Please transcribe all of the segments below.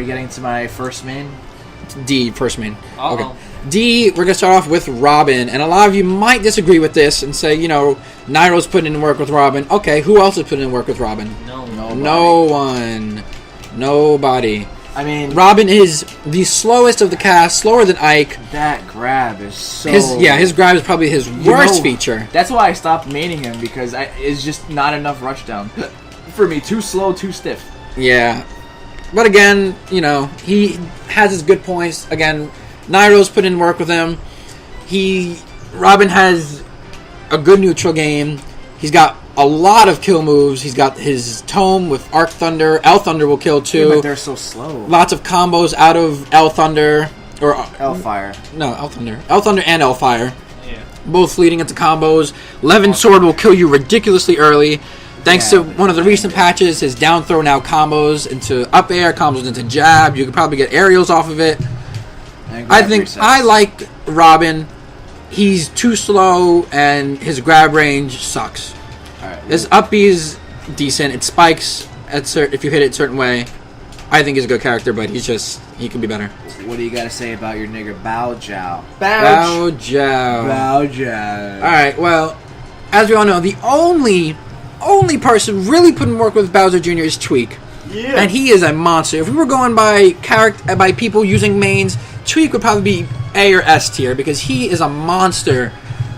we getting to my first main? D, first main. Uh-oh. Okay. D, we're going to start off with Robin. And a lot of you might disagree with this and say, Nairo's putting in work with Robin. Okay, who else is putting in work with Robin? No one. Nobody. I mean... Robin is the slowest of the cast, slower than Ike. That grab is so... His grab is probably his worst feature. That's why I stopped maining him, because it's just not enough rushdown. For me, too slow, too stiff. Yeah. But again, he has his good points. Again, Nairo's put in work with him. Robin has a good neutral game. He's got a lot of kill moves. He's got his Tome with Arc Thunder. L Thunder will kill too. Yeah, but they're so slow. Lots of combos out of L Thunder. Or L Fire. No, L Thunder. L Thunder and L Fire. Yeah. Both leading into combos. Levin Sword will kill you ridiculously early. Thanks to one of the recent patches, his down throw now combos into up air, combos into jab. You could probably get aerials off of it. I like Robin. He's too slow, and his grab range sucks. Right, his up B is decent. It spikes if you hit it a certain way. I think he's a good character, but he can be better. What do you got to say about your nigger Bao Jiao? Bao Jiao. Alright, well, as we all know, the only person really putting work with Bowser Jr. is Tweak. Yeah. And he is a monster. If we were going by people using mains, Tweak would probably be A or S tier because he is a monster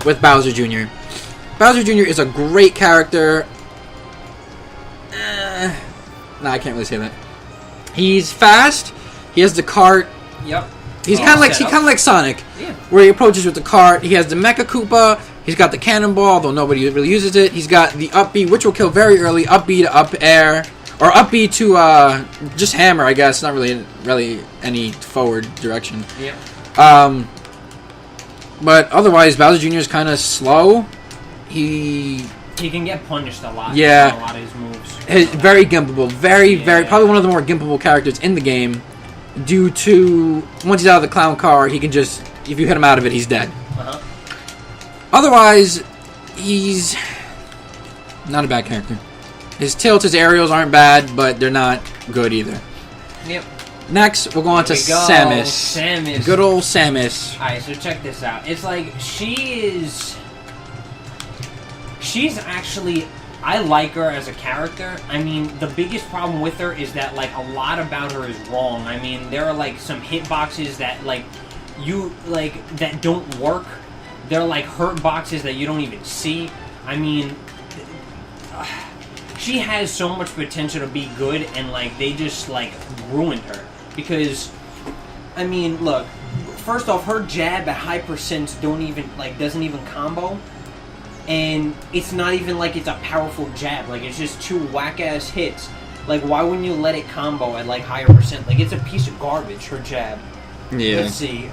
with Bowser Jr. Bowser Jr. is a great character. I can't really say that. He's fast. He has the cart. Yep. He's kind of like Sonic, where he approaches with the cart. He has the Mecha Koopa. He's got the cannonball, although nobody really uses it. He's got the up B, which will kill very early. Up B to up air, or up B to just hammer, I guess. Not really any forward direction. Yep. But otherwise, Bowser Jr. is kind of slow. He can get punished a lot. Yeah. A lot of his moves. Very gimpable. Very, probably one of the more gimpable characters in the game. Due to, once he's out of the clown car, he can just, if you hit him out of it, he's dead. Uh-huh. Otherwise, he's not a bad character. His tilts, his aerials aren't bad, but they're not good either. Yep. Next, we'll go on to Samus. Samus. Good old Samus. Alright, so check this out. It's like, she's actually, I like her as a character. I mean, the biggest problem with her is that, like, a lot about her is wrong. I mean, there are, like, some hitboxes that, like, that don't work. They're, like, hurt boxes that you don't even see. I mean, she has so much potential to be good, and, like, they just, like, ruined her. Because, I mean, look, first off, her jab at high percents doesn't even combo. And it's not even like it's a powerful jab. Like, it's just two whack-ass hits. Like, why wouldn't you let it combo at, like, higher percent? Like, it's a piece of garbage, her jab. Yeah. Let's see.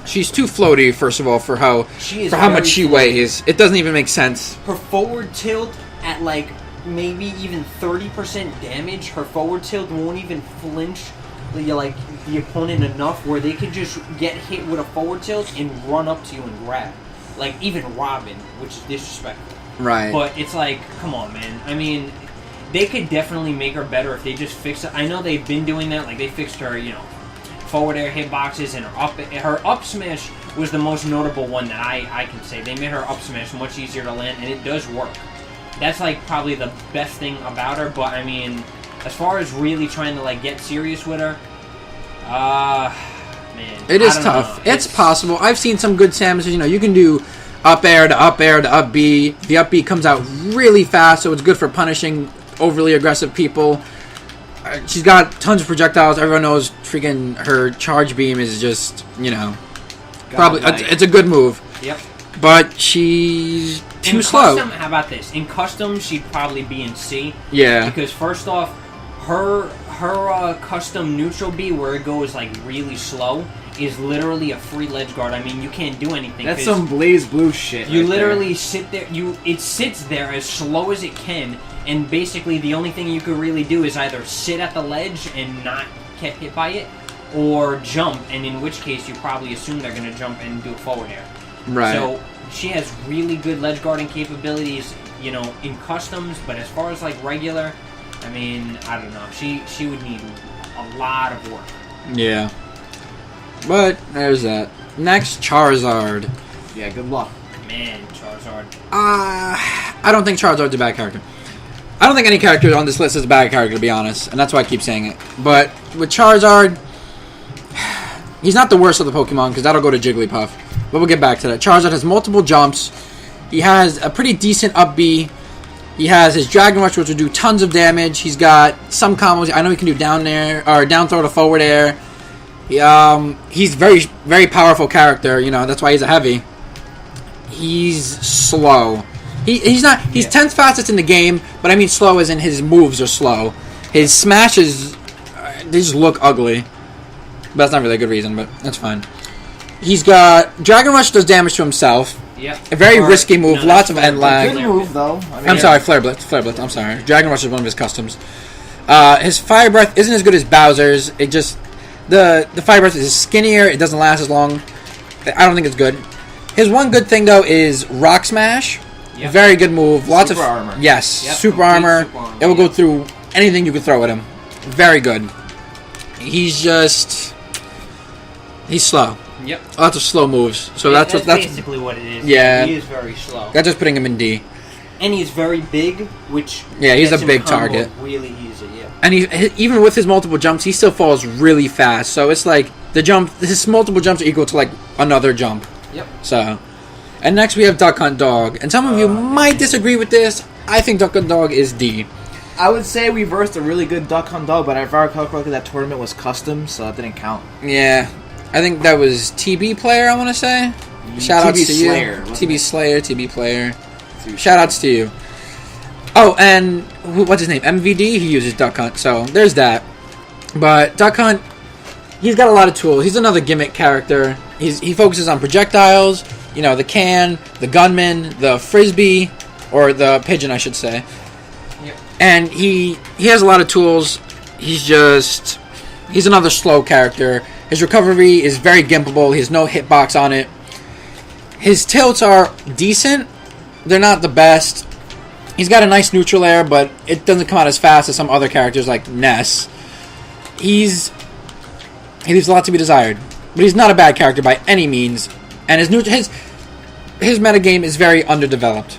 She's too floaty, first of all, for how much she weighs. It doesn't even make sense. Her forward tilt at, like, maybe even 30% damage, her forward tilt won't even flinch, like, the opponent enough where they could just get hit with a forward tilt and run up to you and grab. Like, even Robin, which is disrespectful. Right. But it's like, come on, man. I mean, they could definitely make her better if they just fix it. I know they've been doing that. Like, they fixed her, forward air hitboxes, and her up smash was the most notable one that I can say. They made her up smash much easier to land, and it does work. That's, like, probably the best thing about her. But, I mean, as far as really trying to, like, get serious with her, man, it is tough. It's possible. I've seen some good Samuses. You can do up air to up air to up B. The up B comes out really fast, so it's good for punishing overly aggressive people. She's got tons of projectiles. Everyone knows freaking her charge beam is just, probably it's a good move. Yep. But she's too slow. How about this? In custom, she'd probably be in C. Yeah. Because first off, her custom neutral B, where it goes, like, really slow, is literally a free ledge guard. I mean, you can't do anything. That's some Blaze Blue shit. You literally sit there. It sits there as slow as it can, and basically the only thing you could really do is either sit at the ledge and not get hit by it, or jump, and in which case you probably assume they're going to jump and do a forward air. Right. So she has really good ledge guarding capabilities, in customs, but as far as, like, regular, I mean, I don't know. She would need a a lot of work. Yeah. But there's that. Next, Charizard. Yeah, good luck. Man, Charizard. I don't think Charizard's a bad character. I don't think any character on this list is a bad character, to be honest, and that's why I keep saying it. But with Charizard, he's not the worst of the Pokemon, because that'll go to Jigglypuff. But we'll get back to that. Charizard has multiple jumps. He has a pretty decent up B. He has his Dragon Rush, which will do tons of damage. He's got some combos. I know he can do down air, or down throw to forward air. He's very, very powerful character. You know, that's why he's a heavy. He's slow. He's not. He's 10th fastest in the game, but I mean slow as in his moves are slow. His smashes, they just look ugly. But that's not really a good reason, but that's fine. He's got Dragon Rush does damage to himself. Yep. A very risky move. Lots of end lag. Good move though. I'm sorry, Flare Blitz. Flare Blitz. I'm sorry. Dragon Rush is one of his customs. His Fire Breath isn't as good as Bowser's. It just the Fire Breath is skinnier. It doesn't last as long. I don't think it's good. His one good thing though is Rock Smash. Yep. Very good move. Lots super of armor. Yes, yep. super armor. It will go through anything you can throw at him. Very good. He's slow. Yep. Lots of slow moves. So that's that's basically what it is. Yeah. He is very slow. That's just putting him in D. And he's very big, which he's gets a big him comboed target. really easy. Yeah. And even with his multiple jumps, he still falls really fast. So it's like his multiple jumps are equal to like another jump. Yep. So, and next we have Duck Hunt Dog. And some of you might disagree with this. I think Duck Hunt Dog is D. I would say we versed a really good Duck Hunt Dog, but if I recall correctly, that tournament was custom, so that didn't count. Yeah. I think that was TB Player, I want to say. Shoutouts to Slayer, you. TB Slayer, TB Player. Shoutouts to you. Oh, and what's his name? MVD? He uses Duck Hunt, so there's that. But Duck Hunt, he's got a lot of tools. He's another gimmick character. He focuses on projectiles, you know, the can, the gunman, the frisbee, or the pigeon, I should say. Yep. And he has a lot of tools. He's another slow character. His recovery is very gimpable. He has no hitbox on it. His tilts are decent. They're not the best. He's got a nice neutral air, but it doesn't come out as fast as some other characters like Ness. He leaves a lot to be desired. But he's not a bad character by any means. And his metagame is very underdeveloped.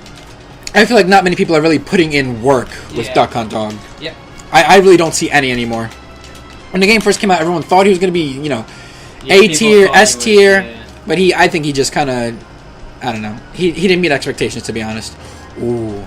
I feel like not many people are really putting in work with Duck Hunt Dog. Yep. I really don't see any anymore. When the game first came out, everyone thought he was going to be, you know, A tier, S tier, but I think he just kind of, I don't know. He didn't meet expectations, to be honest. Ooh.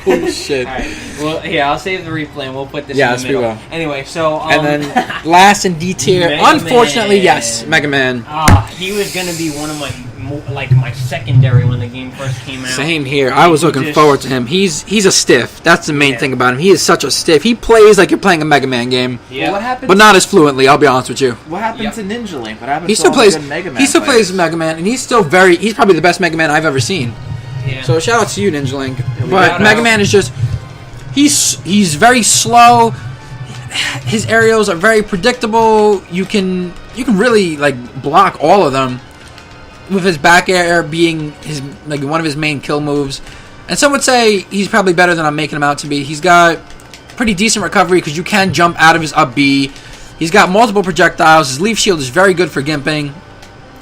Oh shit. All right. Well, here, I'll save the replay and we'll put this Yes, in the middle. we will. Anyway, so and then last in D tier, Mega unfortunately, Man. yes, Mega Man. He was gonna be one of my secondary when the game first came out. Same here. I was looking forward to him. He's a stiff. That's the main thing about him. He is such a stiff. He plays like you're playing a Mega Man game. Yeah. Well, what happened? But not as fluently, I'll be honest with you. What happened to Ninja Link? What happened He to still all plays the good Mega Man He still players? plays Mega Man, and he's probably the best Mega Man I've ever seen. Yeah. So shout out to you, Ninja Link. got But Mega out. Man is just he's very slow. His aerials are very predictable. You can really like block all of them, with his back air being one of his main kill moves. And some would say he's probably better than I'm making him out to be. He's got pretty decent recovery because you can jump out of his up B. He's got multiple projectiles. His leaf shield is very good for gimping.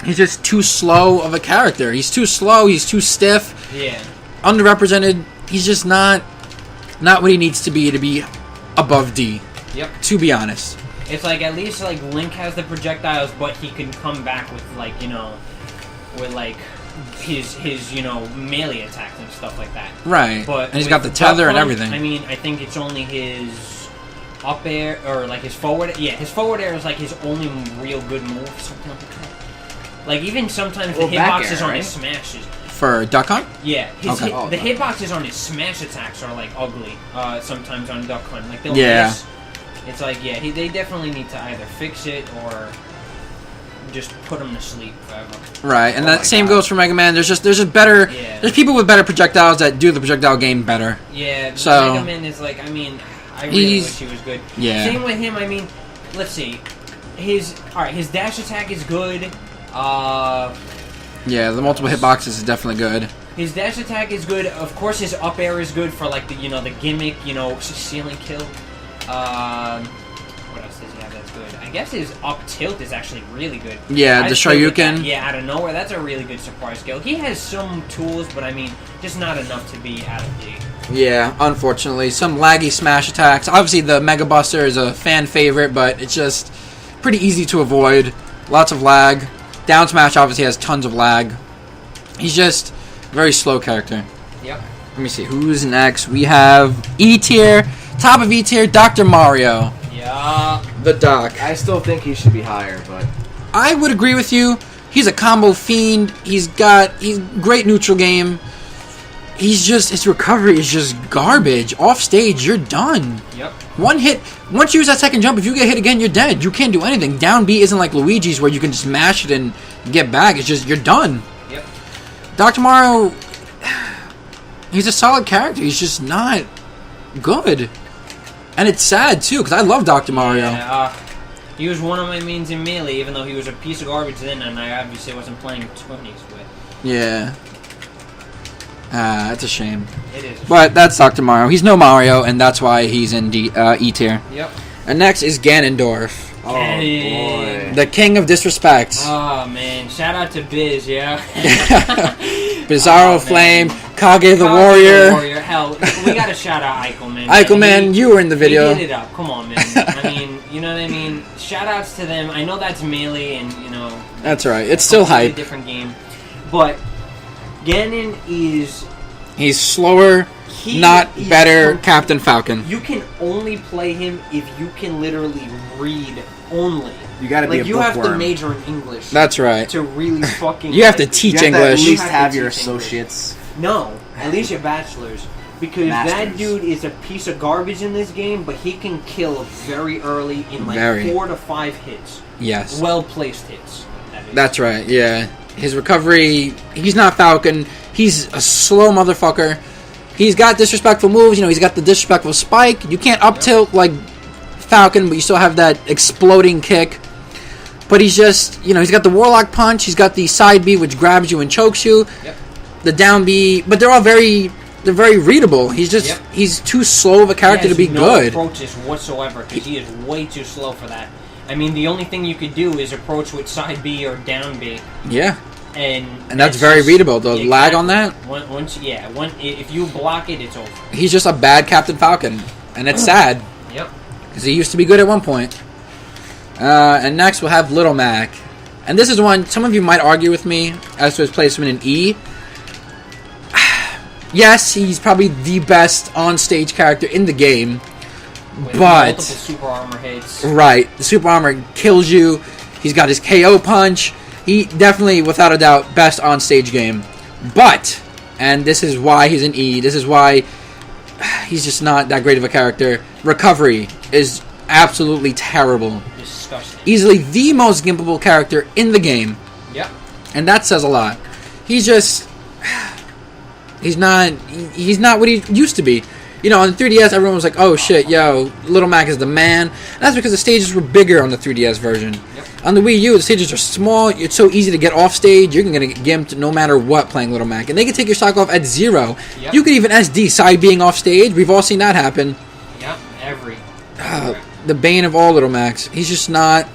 He's just too slow of a character. He's too slow. He's too stiff. Yeah. Underrepresented. He's just not what he needs to be above D. Yep. To be honest. It's like at least like Link has the projectiles, but he can come back with his melee attacks and stuff like that. Right. But and he's with got the tether Duck and Hunt, everything. I mean, I think it's only his up air or like his forward. Yeah, his forward air is like his only real good move. Something like that. Like even sometimes the hitboxes on his smashes. For Duck Hunt? Yeah, the Duck hitboxes on his smash attacks are like ugly. Sometimes on Duck Hunt, like they'll miss. It's like they definitely need to either fix it or just put him to sleep forever. Right, and that same goes for Mega Man. There's just better. Yeah. There's people with better projectiles that do the projectile game better. Yeah, So Mega Man is like, I mean, I really wish he was good. Yeah. Same with him. I mean, let's see, his dash attack is good. Yeah, the multiple hitboxes is definitely good. His dash attack is good. Of course, his up air is good for like the gimmick, ceiling kill. What else does he have that's good? I guess his up tilt is actually really good. Yeah, the Shoryuken. Yeah, out of nowhere. That's a really good surprise skill. He has some tools, but I mean, just not enough to be out of date. Yeah, unfortunately. Some laggy smash attacks. Obviously, the Mega Buster is a fan favorite, but it's just pretty easy to avoid. Lots of lag. Down smash obviously has tons of lag. He's just a very slow character. Yep. Let me see. Who's next? We have E tier. Top of E tier, Dr. Mario. Yeah. The Doc. I still think he should be higher, but I would agree with you. He's a combo fiend. He's great neutral game. His recovery is just garbage. Off stage, you're done. Yep. One hit, once you use that second jump, if you get hit again, you're dead. You can't do anything. Down B isn't like Luigi's where you can just mash it and get back. It's just, you're done. Yep. Dr. Mario, he's a solid character. He's just not good. And it's sad, too, because I love Dr. Mario. Yeah, he was one of my mains in Melee, even though he was a piece of garbage then, and I obviously wasn't playing 20s with. Yeah. That's a shame. It is. But that's Dr. Mario. He's no Mario, and that's why he's in E tier. Yep. And next is Ganondorf. oh boy. The king of disrespect. Oh, man. Shout out to Biz, yeah? Bizarro Flame, Kage the Warrior. Hell, we gotta shout out Eichelman. Eichelman, you were in the video. He hit it up. Come on, man. I mean, you know what I mean? Shout outs to them. I know that's Melee, and, you know... That's right. It's still hype. Different game. But Ganon is... He's slower, not better Captain Falcon. You can only play him if you can literally read only. You gotta be a you have to bookworm. major in English. That's right. To really fucking... You have to You teach have to at English. least You have to your teach English. associates. No, at least your bachelor's. Because that Masters. dude is a piece of garbage in this game, but he can kill very early in like Very. 4 to 5 hits. Yes. Well-placed hits. That is. That's right, yeah. His recovery, he's not Falcon. He's a slow motherfucker. He's got disrespectful moves. You know, he's got the disrespectful spike. You can't up tilt like Falcon, but you still have that exploding kick. But he's just, you know, he's got the Warlock Punch. He's got the side B, which grabs you and chokes you. Yep. The down B, but they're all very readable. He's just, he's too slow of a character to be no good. Approaches whatsoever because he is way too slow for that. I mean, the only thing you could do is approach with side B or down B. Yeah. And that's very just, readable. The lag on that? If you block it, it's over. He's just a bad Captain Falcon. And it's sad. Yep. Because he used to be good at one point. And next we'll have Little Mac. And this is one, some of you might argue with me as to his placement in E. Yes, he's probably the best on-stage character in the game. With but multiple super armor hits. Right. The super armor kills you. He's got his KO punch. He definitely, without a doubt, best on-stage game. But, and this is why he's in E, this is why he's just not that great of a character, recovery is absolutely terrible. Disgusting. Easily the most gimpable character in the game. Yep. And that says a lot. He's just... He's not what he used to be. You know, on the 3DS, everyone was like, oh shit, yo, Little Mac is the man. And that's because the stages were bigger on the 3DS version. Yep. On the Wii U, the stages are small. It's so easy to get off stage. You're going to get gimped no matter what playing Little Mac. And they can take your stock off at 0. Yep. You could even SD side being off stage. We've all seen that happen. Yep. The bane of all Little Macs. He's just not...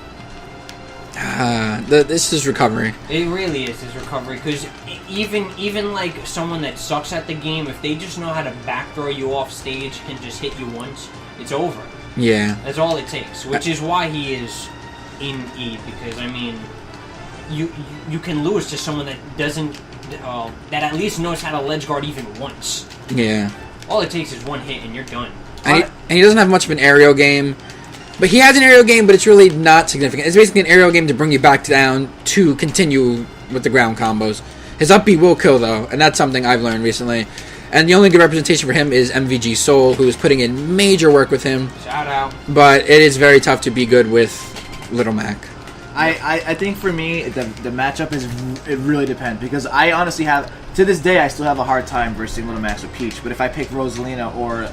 this is recovery. It really is his recovery, because even like someone that sucks at the game, if they just know how to back throw you off stage and just hit you once, it's over. Yeah. That's all it takes, which is why he is in E, because I mean, you can lose to someone that doesn't, that at least knows how to ledge guard even once. Yeah. All it takes is one hit and you're done. And he doesn't have much of an aerial game. But he has an aerial game, but it's really not significant. It's basically an aerial game to bring you back down to continue with the ground combos. His up B will kill, though, and that's something I've learned recently. And the only good representation for him is MVG Soul, who is putting in major work with him. Shout out. But it is very tough to be good with Little Mac. I think for me, the matchup it really depends. Because I honestly have, to this day, I still have a hard time versus Little Mac with Peach. But if I pick Rosalina or...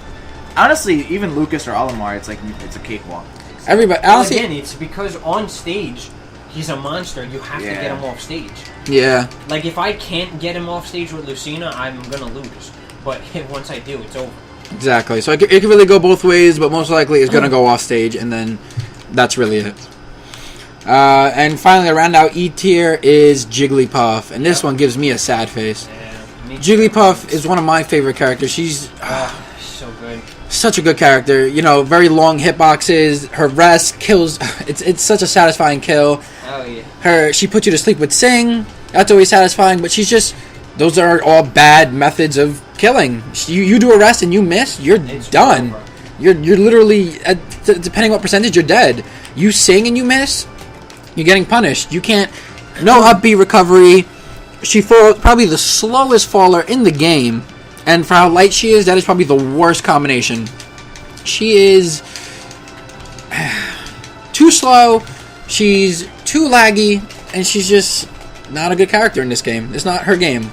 Honestly, even Lucas or Olimar, it's a cakewalk. Everybody, Well, honestly, again, it's because on stage, he's a monster. You have to get him off stage. yeah. Like, if I can't get him off stage with Lucina, I'm gonna lose. But once I do, it's over. Exactly. So it can really go both ways, but most likely it's going to go off stage, and then that's really it. And finally, to round out E tier is Jigglypuff, and this one gives me a sad face. Yeah, Jigglypuff is one of my favorite characters. She's so good. such a good character. You know, very long hitboxes. Her rest kills. It's such a satisfying kill. Oh yeah. She puts you to sleep with Sing. That's always satisfying. But she's just. Those are all bad methods of killing. You do a rest and you miss, you're done. Over. You're literally, depending what percentage, you're dead. You sing and you miss, you're getting punished. You can't. No up B recovery. She falls probably the slowest faller in the game, and for how light she is, that is probably the worst combination. She is too slow. She's too laggy, and she's just not a good character in this game. It's not her game.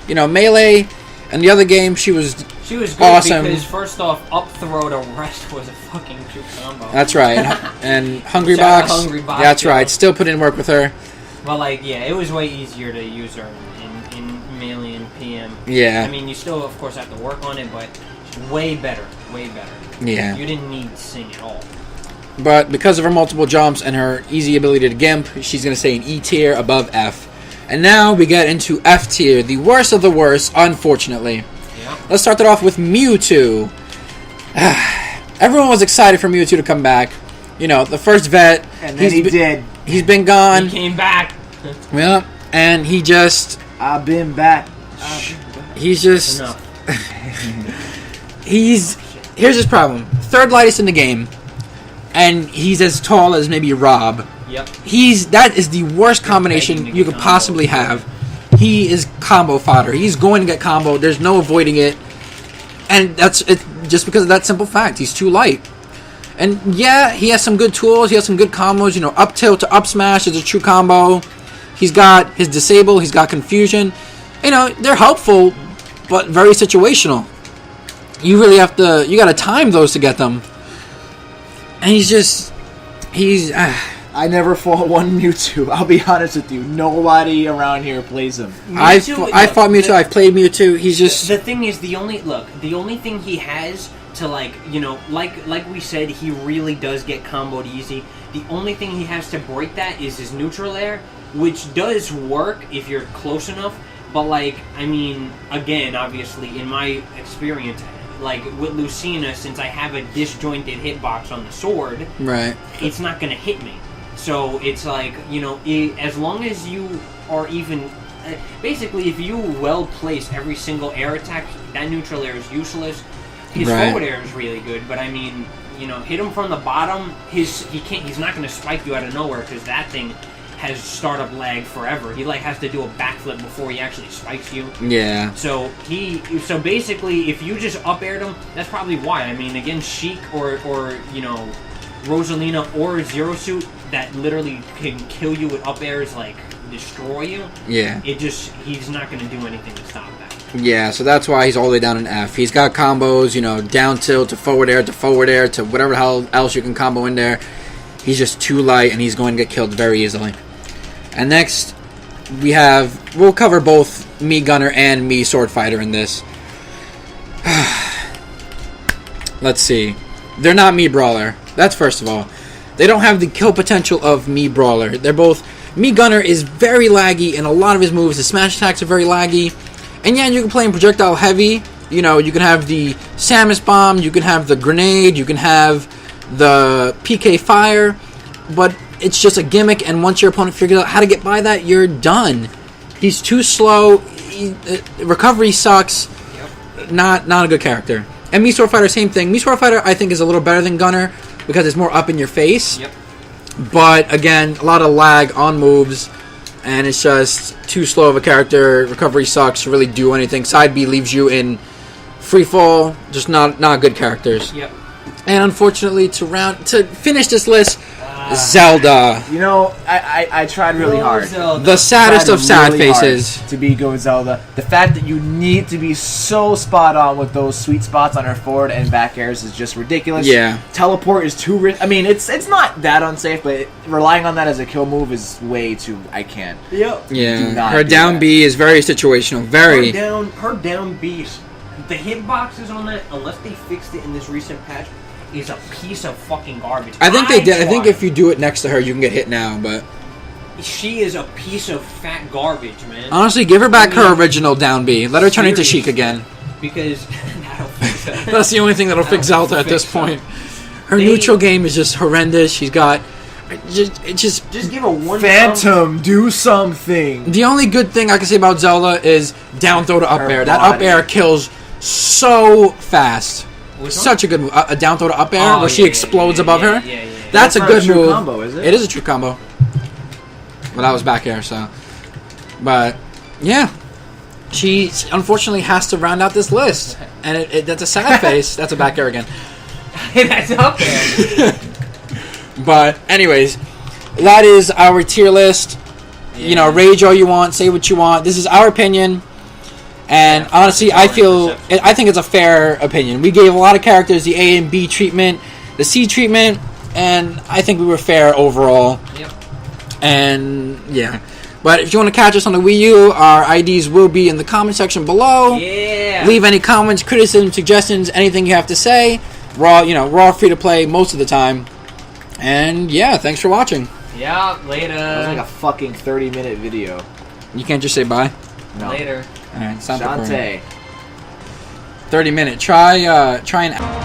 You know, Melee and the other game, she was good awesome. Because first off, up throw to rest was a fucking true combo. That's right. And Hungry Shout out Box. Hungry Box, That's yo. right. Still put in work with her. Well, like, yeah, it was way easier to use her in Melee and PM. Yeah. I mean, you still, of course, have to work on it, but way better. Way better. Yeah. You didn't need Sing at all. But because of her multiple jumps and her easy ability to gimp, she's going to stay in E tier above F. And now we get into F tier, the worst of the worst, unfortunately. Yeah. Let's start it off with Mewtwo. Everyone was excited for Mewtwo to come back. You know, the first vet. And then he did. He's been gone. He came back. Yeah, and he just... I've been back. He's just... Enough. Here's his problem. Third lightest in the game. And he's as tall as maybe Rob. Yep. That is the worst combination you could possibly have. He is combo fodder. He's going to get combo. There's no avoiding it. And that's it, just because of that simple fact. He's too light. And yeah, he has some good tools. He has some good combos. You know, up tilt to up smash is a true combo. He's got his disable. He's got confusion. You know, they're helpful, but very situational. You really have to. You got to time those to get them. And he's. I never fought one Mewtwo. I'll be honest with you. Nobody around here plays him. I fought Mewtwo. I've played Mewtwo. He's just. The thing is, the only thing he has to, like, you know, like we said, he really does get comboed easy. The only thing he has to break that is his neutral air, which does work if you're close enough. But, like, I mean, again, obviously, in my experience, like with Lucina, since I have a disjointed hitbox on the sword, Right. it's not going to hit me. So it's like, you know, as long as you are even... basically, if you well place every single air attack, that neutral air is useless. His Right. forward air is really good, but I mean, you know, hit him from the bottom. He's not going to spike you out of nowhere because that thing has startup lag forever. He like has to do a backflip before he actually spikes you. Yeah. So basically, if you just up aired him, that's probably why. I mean, against Sheik or you know, Rosalina or Zero Suit that literally can kill you with up airs, like destroy you. Yeah. He's not going to do anything to stop that. Yeah, so that's why he's all the way down in F. He's got combos, you know, down tilt to forward air to whatever the hell else you can combo in there. He's just too light, and he's going to get killed very easily. And next, we'll cover both me Gunner and me Sword Fighter in this. Let's see. They're not me Brawler. That's first of all. They don't have the kill potential of me Brawler. They're both... Me Gunner is very laggy, and a lot of his moves, his smash attacks are very laggy. And yeah, you can play him projectile heavy. You know, you can have the Samus Bomb, you can have the grenade, you can have the PK Fire, but it's just a gimmick, and once your opponent figures out how to get by that, you're done. He's too slow, recovery sucks, not a good character. And Me Sword Fighter, same thing. Me Sword Fighter, I think, is a little better than Gunner, because it's more up in your face. Yep. But, again, a lot of lag on moves, and it's just too slow of a character. Recovery sucks to really do anything. Side B leaves you in free fall. Just not good characters. Yep. And unfortunately, to finish this list, Zelda. You know, I tried really hard. The saddest of sad Tried really faces. hard to be Go Zelda. The fact that you need to be so spot on with those sweet spots on her forward and back airs is just ridiculous. Yeah. Teleport is too I mean, it's not that unsafe, but relying on that as a kill move is way too... I can't. Yep. Yeah. Do not Her do down that. B is very situational. Very. Her down beat the hitboxes on that, unless they fixed it in this recent patch, is a piece of fucking garbage. I think they did. I think if you do it next to her, you can get hit now, but... She is a piece of fat garbage, man. Honestly, give her back her original down B. Let her turn into Sheik again. Because that'll fix it. That's the only thing that'll fix Zelda at this point. Her neutral game is just horrendous. She's got... Just give her one... Phantom, do something! The only good thing I can say about Zelda is down throw to up Her air. That body. up air kills so fast. Such a good move. A down throw to up air where she explodes above her. Yeah. That's a not good a true move. combo, is it? It is a true combo. Well, that was back air, so. But, yeah. She unfortunately has to round out this list. And that's a sad face. That's a back air again. That's up there. But, anyways, that is our tier list. Yeah. You know, rage all you want, say what you want. This is our opinion. And honestly, I think it's a fair opinion. We gave a lot of characters the A and B treatment, the C treatment, and I think we were fair overall. Yep. And yeah. But if you want to catch us on the Wii U, our IDs will be in the comment section below. Yeah. Leave any comments, criticisms, suggestions, anything you have to say. We're all free to play most of the time. And yeah, thanks for watching. Yeah, later. That was like a fucking 30-minute video. You can't just say bye. No. Later. All right, stop recording. Shantae. 30-minute. Try an.